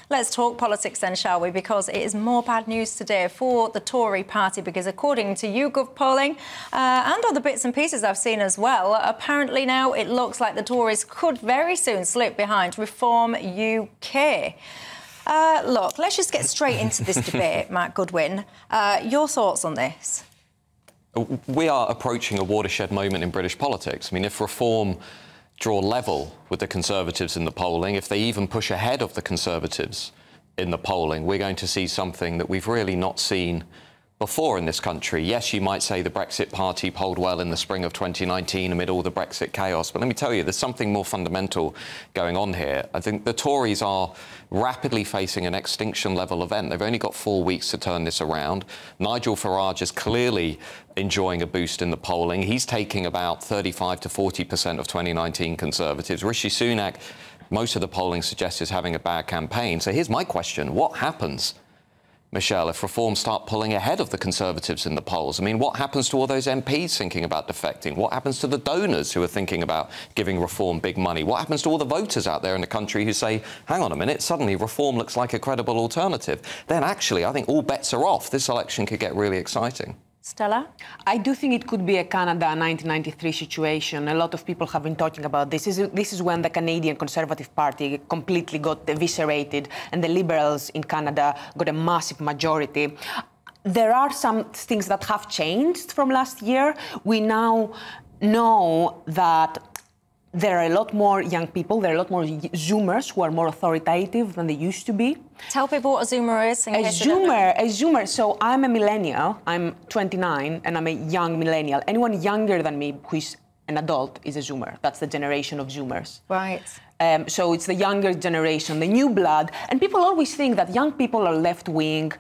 Let's talk politics then, shall we? Because it is more bad news today for the Tory party, because according to YouGov polling and other bits and pieces I've seen as well, apparently now it looks like the Tories could very soon slip behind Reform UK. Look, let's just get straight into this debate, Matt Goodwin. Your thoughts on this? We are approaching a watershed moment in British politics. I mean, if Reform draw level with the Conservatives in the polling, if they even push ahead of the Conservatives in the polling, we're going to see something that we've really not seen before in this country. Yes, you might say the Brexit Party polled well in the spring of 2019 amid all the Brexit chaos, but let me tell you, there's something more fundamental going on here. I think the Tories are rapidly facing an extinction-level event. They've only got 4 weeks to turn this around. Nigel Farage is clearly enjoying a boost in the polling. He's taking about 35 to 40% of 2019 Conservatives. Rishi Sunak, most of the polling suggests, is having a bad campaign. So here's my question. What happens, Michelle, if Reform start pulling ahead of the Conservatives in the polls? I mean, what happens to all those MPs thinking about defecting? What happens to the donors who are thinking about giving Reform big money? What happens to all the voters out there in the country who say, hang on a minute, suddenly Reform looks like a credible alternative? Then actually, I think all bets are off. This election could get really exciting. Stella? I do think it could be a Canada 1993 situation. A lot of people have been talking about this. This is when the Canadian Conservative Party completely got eviscerated and the Liberals in Canada got a massive majority. There are some things that have changed from last year. We now know that there are a lot more young people, there are a lot more Zoomers who are more authoritative than they used to be. Tell people what a Zoomer is. A Zoomer. So I'm a millennial, I'm 29, and I'm a young millennial. Anyone younger than me who is an adult is a Zoomer. That's the generation of Zoomers. Right. So it's the younger generation, the new blood. And people always think that young people are left-wing.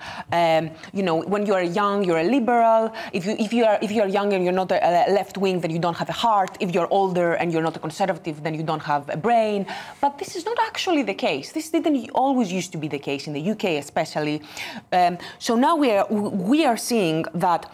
You know, when you are young, you're a liberal. If you are young and you're not a left-wing, then you don't have a heart. If you're older and you're not a conservative, then you don't have a brain. But this is not actually the case. This didn't always used to be the case in the UK, especially. So now we are seeing that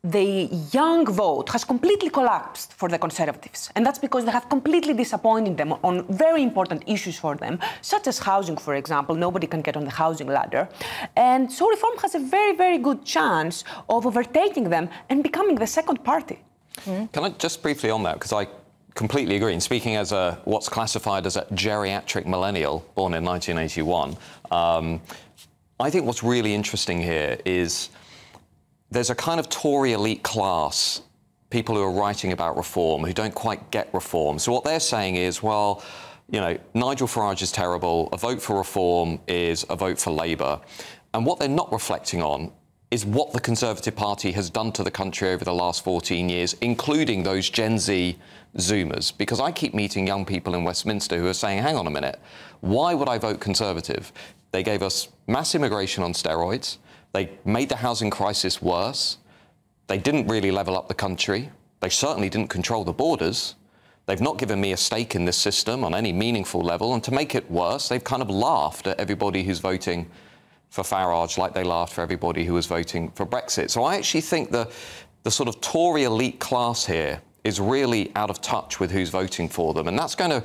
the young vote has completely collapsed for the Conservatives. And that's because they have completely disappointed them on very important issues for them, such as housing, for example. Nobody can get on the housing ladder. And so Reform has a very, very good chance of overtaking them and becoming the second party. Can I just briefly on that, because I completely agree. And speaking as what's classified as a geriatric millennial born in 1981, I think what's really interesting here is there's a kind of Tory elite class, people who are writing about Reform, who don't quite get Reform. So what they're saying is, well, you know, Nigel Farage is terrible, a vote for Reform is a vote for Labour. And what they're not reflecting on is what the Conservative Party has done to the country over the last 14 years, including those Gen Z Zoomers. Because I keep meeting young people in Westminster who are saying, hang on a minute, why would I vote Conservative? They gave us mass immigration on steroids. They made the housing crisis worse. They didn't really level up the country. They certainly didn't control the borders. They've not given me a stake in this system on any meaningful level. And to make it worse, they've kind of laughed at everybody who's voting for Farage like they laughed for everybody who was voting for Brexit. So I actually think the sort of Tory elite class here is really out of touch with who's voting for them. And that's going to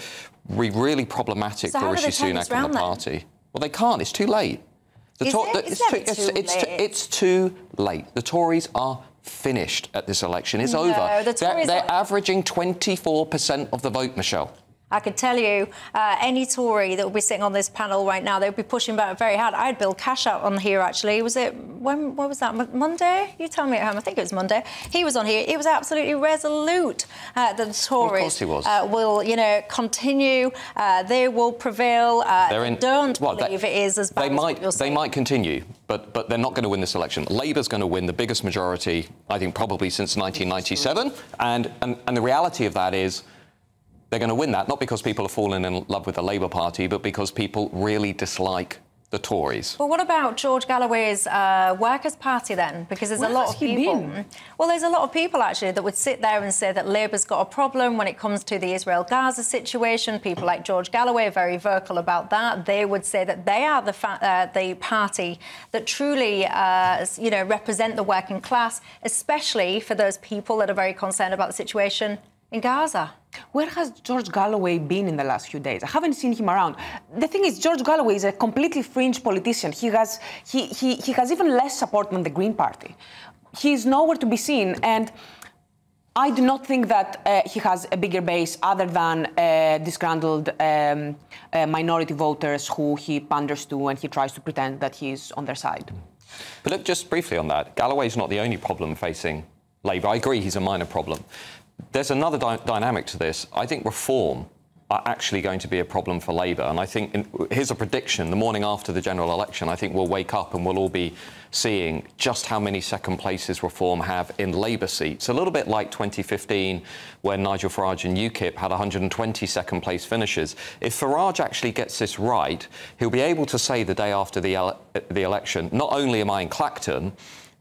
be really problematic for Rishi Sunak and the party. Well, they can't. It's too late. It's too late. The Tories are finished at this election. It's over. They're averaging 24% of the vote, Michelle. I could tell you, any Tory that would be sitting on this panel right now, they would be pushing back very hard. I had Bill Cash out on here, actually. Was it, when was that, Monday? You tell me at home. I think it was Monday. He was on here. He was absolutely resolute that the Tories will, you know, continue. They will prevail. Don't believe it is as bad as what you're saying. They might continue, but they're not going to win this election. Labour's going to win the biggest majority, I think, probably since 1997. And the reality of that is, they're going to win that, not because people are falling in love with the Labour Party, but because people really dislike the Tories. Well, what about George Galloway's Workers' Party then? Because there's a lot of people. Well, there's a lot of people actually that would sit there and say that Labour's got a problem when it comes to the Israel-Gaza situation. People like George Galloway are very vocal about that. They would say that they are the party that truly, you know, represent the working class, especially for those people that are very concerned about the situation in Gaza. Where has George Galloway been in the last few days? I haven't seen him around. The thing is, George Galloway is a completely fringe politician. He has even less support than the Green Party. He's nowhere to be seen, and I do not think that he has a bigger base other than disgruntled minority voters who he panders to, and he tries to pretend that he's on their side. But look, just briefly on that, Galloway's not the only problem facing Labour. I agree he's a minor problem. There's another dynamic to this. I think reform are actually going to be a problem for Labour. And I think, here's a prediction, the morning after the general election, I think we'll wake up and we'll all be seeing just how many second places reform have in Labour seats. A little bit like 2015, when Nigel Farage and UKIP had 120 second place finishes. If Farage actually gets this right, he'll be able to say the day after the election, not only am I in Clacton,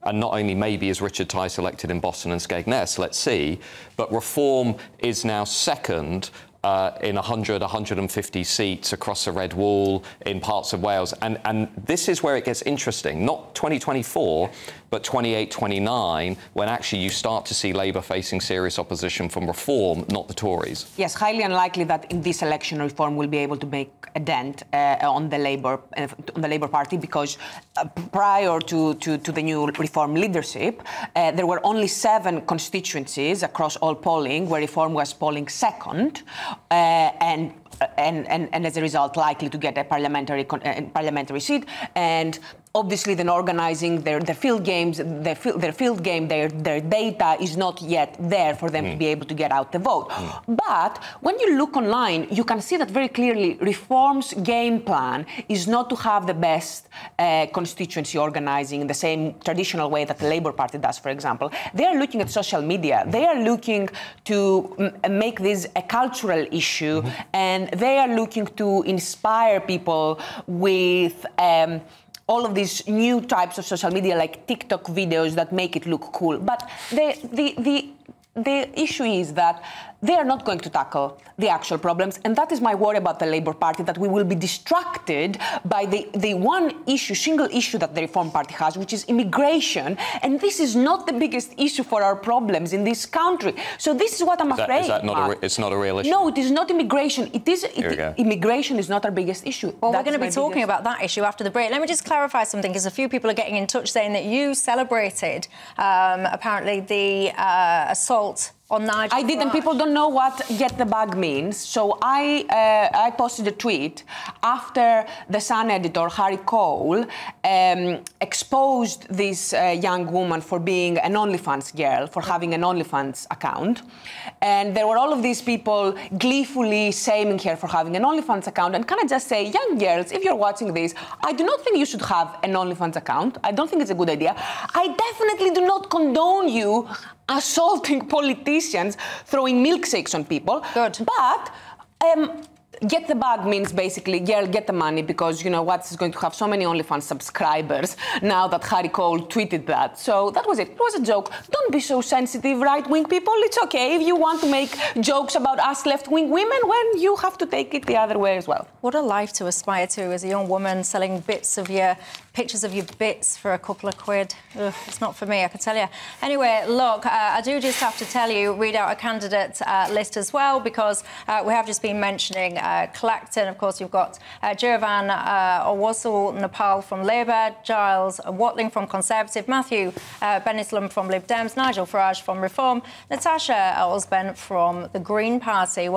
and not only maybe is Richard Tice elected in Boston and Skegness, let's see, but reform is now second in 100, 150 seats across the Red Wall in parts of Wales. And this is where it gets interesting, not 2024, but 28, 29, when actually you start to see Labour facing serious opposition from reform, not the Tories. Yes, highly unlikely that in this election reform will be able to make a dent on the Labour Party, because prior to the new reform leadership, there were only 7 constituencies across all polling where reform was polling second, and as a result likely to get a parliamentary seat. And obviously, then organising their field games, their data is not yet there for them to be able to get out the vote. But when you look online, you can see that very clearly. Reform's game plan is not to have the best constituency organising in the same traditional way that the Labour Party does, for example. They are looking at social media. They are looking to make this a cultural issue, and they are looking to inspire people with all of these new types of social media, like TikTok videos that make it look cool. But the issue is that they are not going to tackle the actual problems, and that is my worry about the Labour Party, that we will be distracted by the one issue, single issue that the Reform Party has, which is immigration, and this is not the biggest issue for our problems in this country. So this is what I'm afraid. Is that not it's not a real issue? No, it is not immigration. Immigration is not our biggest issue. Well, we're going to be talking about that issue after the break. Let me just clarify something, because a few people are getting in touch saying that you celebrated, apparently, the assault on Nigel Farage. I did, and people don't know what get the bag means. So I posted a tweet after the Sun editor, Harry Cole, exposed this young woman for being an OnlyFans girl, for having an OnlyFans account. And there were all of these people gleefully shaming her for having an OnlyFans account. And can I just say, young girls, if you're watching this, I do not think you should have an OnlyFans account. I don't think it's a good idea. I definitely do not condone you assaulting politicians, throwing milkshakes on people. Good. But get the bag means basically, girl, get the money, because you know what's going to have so many OnlyFans subscribers now that Harry Cole tweeted that. So that was it. It was a joke. Don't be so sensitive, right-wing people. It's okay if you want to make jokes about us left-wing women, when you have to take it the other way as well. What a life to aspire to as a young woman, selling pictures of your bits for a couple of quid. Ugh, it's not for me, I can tell you. Anyway, look, I do just have to tell you, read out a candidate list as well, because we have just been mentioning Clacton. Of course, you've got Jiravan Owosu Nepal from Labour, Giles Watling from Conservative, Matthew Bennislam from Lib Dems, Nigel Farage from Reform, Natasha Osben from the Green Party.